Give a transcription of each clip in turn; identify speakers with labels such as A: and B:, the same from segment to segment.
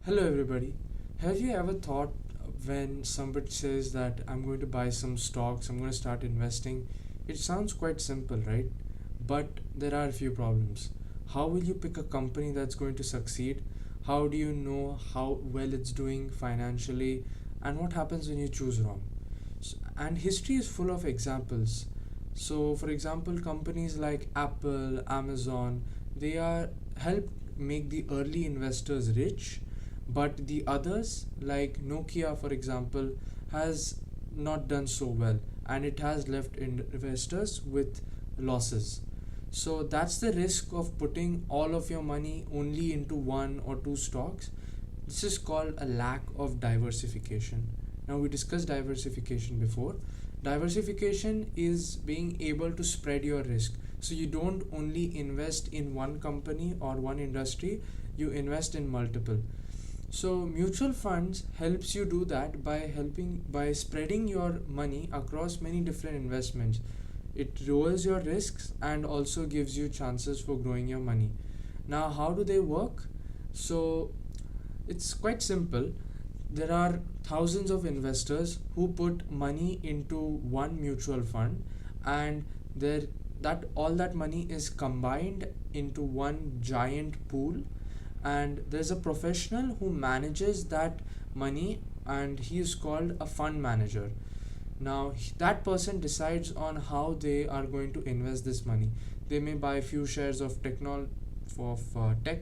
A: Hello, everybody. Have you ever thought when somebody says that I'm going to buy some stocks, I'm going to start investing? It sounds quite simple, right? But there are a few problems. How will you pick a company that's going to succeed? How do you know how well it's doing financially? And what happens when you choose wrong? And history is full of examples. So, for example, companies like Apple, Amazon, they are helped make the early investors rich, but the others like Nokia, for example, has not done so well, and it has left investors with losses. So that's the risk of putting all of your money only into one or two stocks. This is called a lack of diversification. Now, we discussed diversification before. Diversification is being able to spread your risk. So you don't only invest in one company or one industry, you invest in multiple. So mutual funds helps you do that by spreading your money across many different investments. It lowers your risks and also gives you chances for growing your money. Now, how do they work? So it's quite simple. There are thousands of investors who put money into one mutual fund, and there that all that money is combined into one giant pool, and there's a professional who manages that money, and he is called a fund manager. Now that person decides on how they are going to invest this money. They may buy a few shares of tech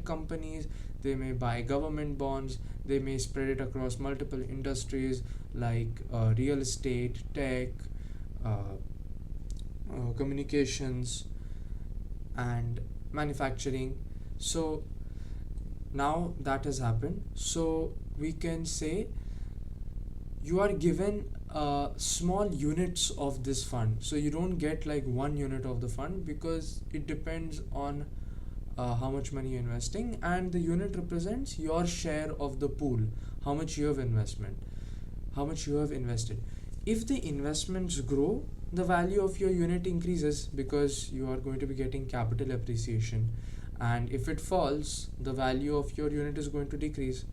A: companies. They may buy government bonds. They may spread it across multiple industries like real estate, tech, uh, communications, and manufacturing. So now that has happened. So we can say you are given small units of this fund. So you don't get like one unit of the fund, because it depends on how much money you're investing, and the unit represents your share of the pool, how much you have invested. If the investments grow, the value of your unit increases because you are going to be getting capital appreciation, and if it falls, the value of your unit is going to decrease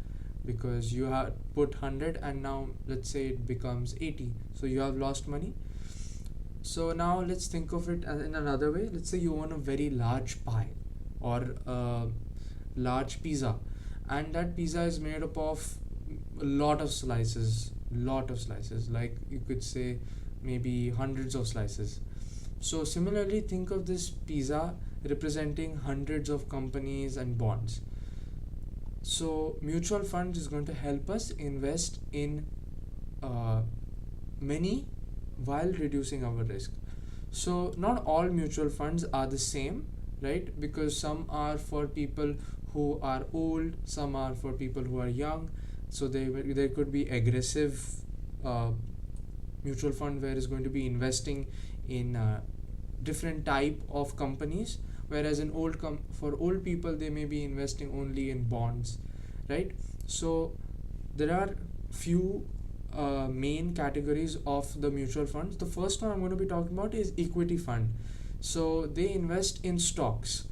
A: because you have put 100 and now let's say it becomes 80, so you have lost money. So now let's think of it in another way. Let's say you own a very large pie or a large pizza, and that pizza is made up of a lot of slices, like you could say maybe hundreds of slices. So similarly, think of this pizza representing hundreds of companies and bonds. So mutual funds is going to help us invest in uh, many while reducing our risk. So not all mutual funds are the same, right? Because some are for people who are old, some are for people who are young. So there could be aggressive uh, mutual fund where is going to be investing in different type of companies, whereas for old people they may be investing only in bonds, right? So there are few main categories of the mutual funds. The first one I'm going to be talking about is equity fund. So they invest in stocks.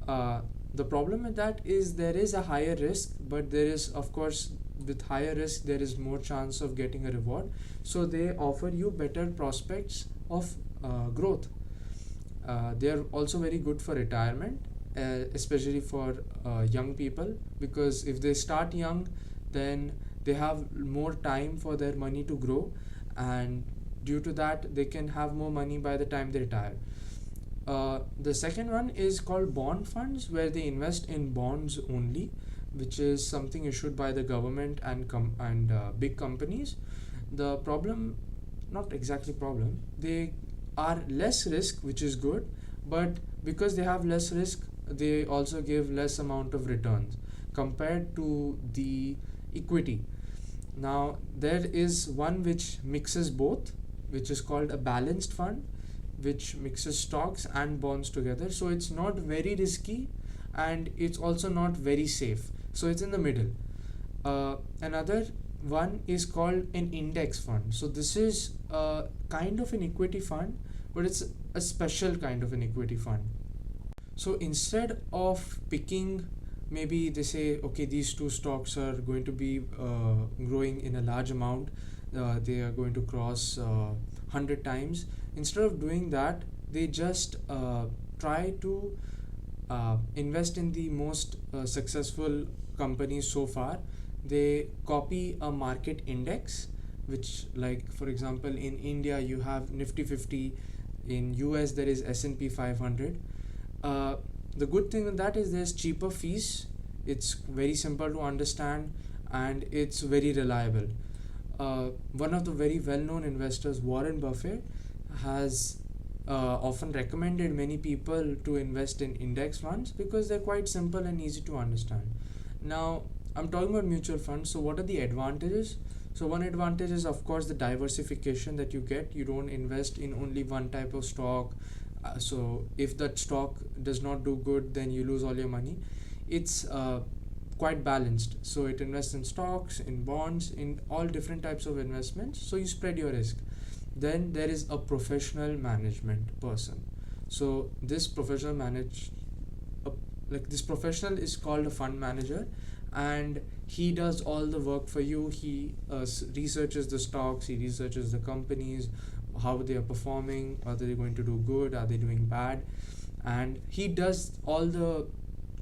A: The problem with that is there is a higher risk, but there is, of course, with higher risk there is more chance of getting a reward. So they offer you better prospects of growth. They are also very good for retirement, especially for young people, because if they start young, then they have more time for their money to grow, and due to that they can have more money by the time they retire. The second one is called bond funds, where they invest in bonds only, which is something issued by the government and big companies. The problem, not exactly problem, they are less risk, which is good, but because they have less risk, they also give less amount of returns compared to the equity. Now there is one which mixes both, which is called a balanced fund, which mixes stocks and bonds together. So it's not very risky and it's also not very safe. So it's in the middle. Another one is called an index fund. So this is a kind of an equity fund, but it's a special kind of an equity fund. So instead of picking maybe they say, okay, these two stocks are going to be growing in a large amount, they are going to cross 100 times. Instead of doing that, they just try to invest in the most successful companies so far. They copy a market index, which, like for example, in India you have Nifty 50, in US there is S&P 500. uh, the good thing with that is there's cheaper fees, it's very simple to understand, and it's very reliable. One of the very well-known investors, Warren Buffett, has often recommended many people to invest in index funds because they're quite simple and easy to understand. Now, I'm talking about mutual funds. So, what are the advantages? So, one advantage is, of course, the diversification that you get. You don't invest in only one type of stock. So, if that stock does not do good, then you lose all your money. It's quite balanced. So, it invests in stocks, in bonds, in all different types of investments. So, you spread your risk. Then there is a professional management person. So this professional manage like this professional is called a fund manager, and he does all the work for you. He researches the stocks, he researches the companies, how they are performing, are they going to do good, are they doing bad, and he does all the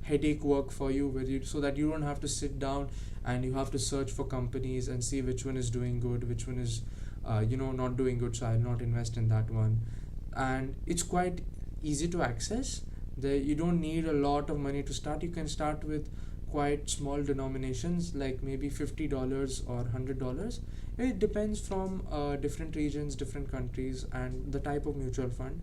A: headache work for you, so that you don't have to sit down and you have to search for companies and see which one is doing good, which one is not doing good, so I'll not invest in that one. And it's quite easy to access. You don't need a lot of money to start. You can start with quite small denominations, like maybe $50 or $100. It depends from different regions, different countries, and the type of mutual fund.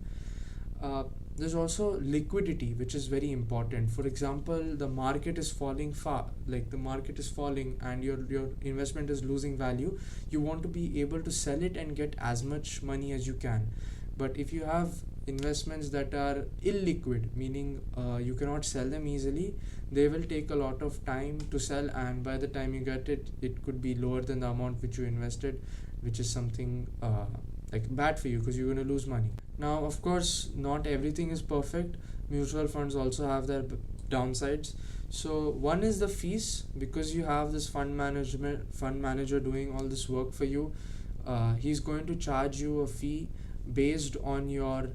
A: There's also liquidity, which is very important. For example, the market is falling like the market is falling and your investment is losing value. You want to be able to sell it and get as much money as you can. But if you have investments that are illiquid, meaning you cannot sell them easily, they will take a lot of time to sell, and by the time you get it, it could be lower than the amount which you invested, which is something like bad for you, because you're going to lose money. Now, of course, not everything is perfect. Mutual funds also have their downsides. So one is the fees, because you have this fund manager doing all this work for you. He's going to charge you a fee based on your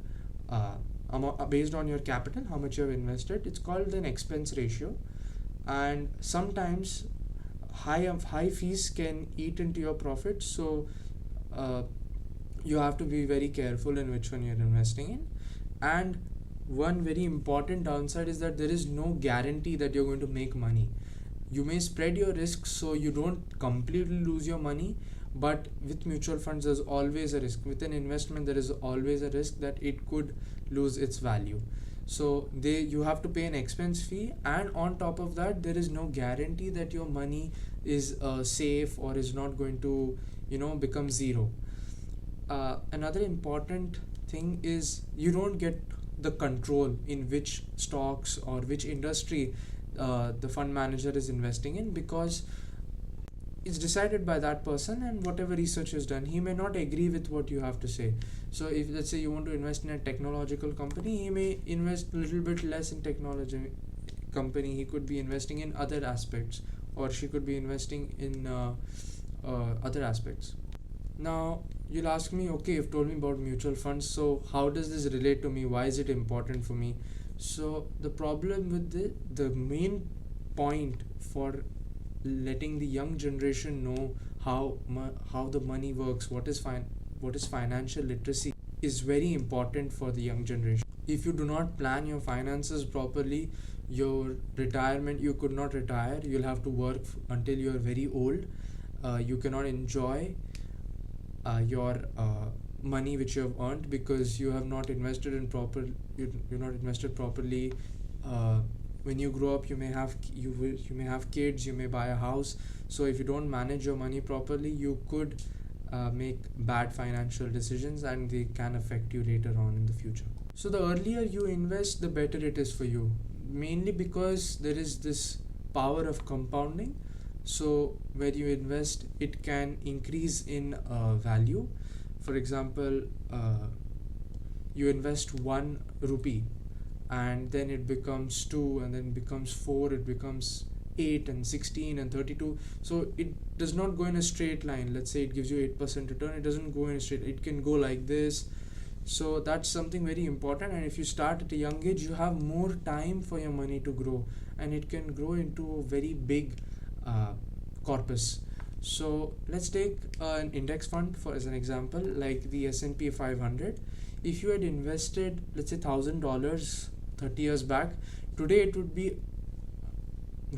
A: based on your capital, how much you have invested. It's called an expense ratio, and sometimes high fees can eat into your profit. So uh, you have to be very careful in which one you're investing in. And one very important downside is that there is no guarantee that you're going to make money. You may spread your risk so you don't completely lose your money, but with mutual funds there's always a risk. With an investment there is always a risk that it could lose its value. So you have to pay an expense fee, and on top of that there is no guarantee that your money is safe or is not going to become zero. Another important thing is you don't get the control in which stocks or which industry the fund manager is investing in, because it's decided by that person, and whatever research is done, he may not agree with what you have to say. So if, let's say, you want to invest in a technological company, he may invest a little bit less in technology company. He could be investing in other aspects, or she could be investing in other aspects. Now, you'll ask me, okay, you've told me about mutual funds, so how does this relate to me? Why is it important for me? So, the problem with the main point for letting the young generation know how the money works, what is financial literacy, is very important for the young generation. If you do not plan your finances properly, your retirement, you could not retire. You'll have to work until you're very old. You cannot enjoy your money which you have earned, because you have not invested in you're not invested properly. When you grow up, you may have kids, you may buy a house. So if you don't manage your money properly, you could make bad financial decisions, and they can affect you later on in the future. So the earlier you invest, the better it is for you, mainly because there is this power of compounding. So where you invest, it can increase in value. For example, you invest 1 rupee, and then it becomes 2, and then becomes 4, it becomes 8 and 16 and 32. So it does not go in a straight line. Let's say it gives you 8% return, it doesn't go in a straight, it can go like this. So that's something very important, and if you start at a young age, you have more time for your money to grow, and it can grow into a very big uh, corpus. So let's take an index fund for as an example, like the S&P 500. If you had invested, let's say, $1,000 30 years back, today it would be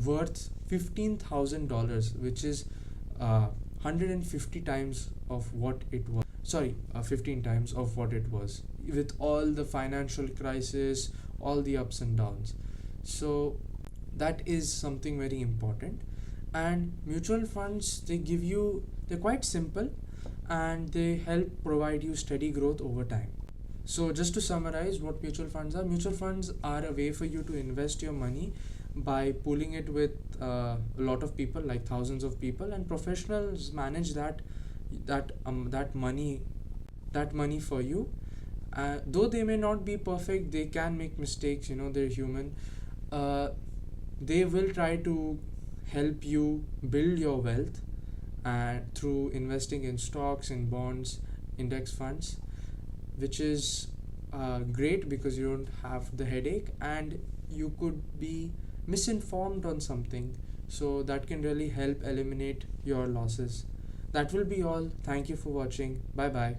A: worth $15,000, which is 150 times of what it was. Sorry, 15 times of what it was, with all the financial crisis, all the ups and downs. So that is something very important. And mutual funds, they're quite simple, and they help provide you steady growth over time. So just to summarize what mutual funds are a way for you to invest your money by pooling it with a lot of people, like thousands of people, and professionals manage that money for you. Though they may not be perfect, they can make mistakes, they're human. uh, they will try to help you build your wealth through investing in stocks and bonds, index funds, which is great because you don't have the headache, and you could be misinformed on something, so that can really help eliminate your losses. That will be all. Thank you for watching. Bye bye.